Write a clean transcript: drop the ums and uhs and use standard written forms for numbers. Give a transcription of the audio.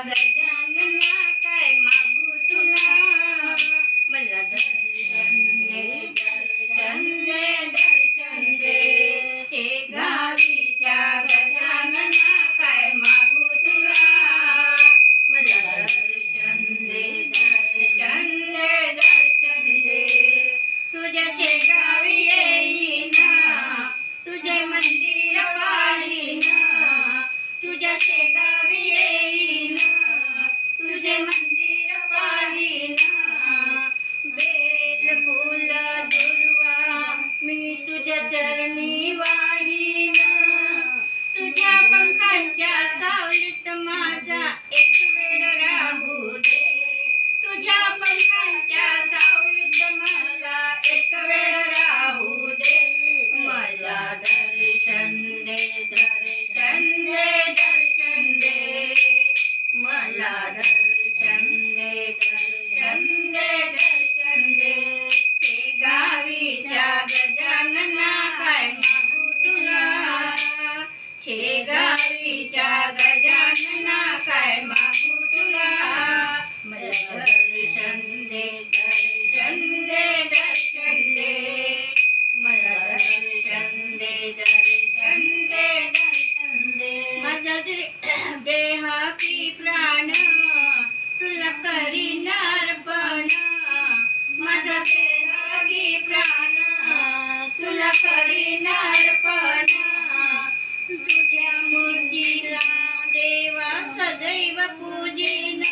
गजानना काय मागू तुला मला दर्शन दे दर्शन दे दर्शन दे हे गावीच्या गजानना काय मागू तुला मला दर्शन दे दर्शन दे दर्शन दे तुझ्या शेगावी येईन तुझे मंदिर पाहीन तुझ्या शेगावी येईन तुझे मंदिर पाहीन बेल फूल दुर्वा मी तुझ्या चरणी वाहीन तुझ्या पंखांच्या सावलीत माझा एक वेळ राहू दे तुझ्या पंखांच्या सावलीत मला एक वेळ राहू दे मला दर्शन दे दर्शन दे दर्शन दे मला दर्शन दे दर्शन दे दर्शन दे हे गावीच्या गजानना काय मागू तुला हे गावीच्या गजानना काय मागू तुला मला दर्शन दे दर्शन दे दर्शन दे मला दर्शन दे दर्शन दे दर्शन दे माझा देह की प्राण तुला करीन अर्पण माझा देह की प्राण तुला करीन अर्पण तुझ्या मूर्तीला देवा सदैव पूजिन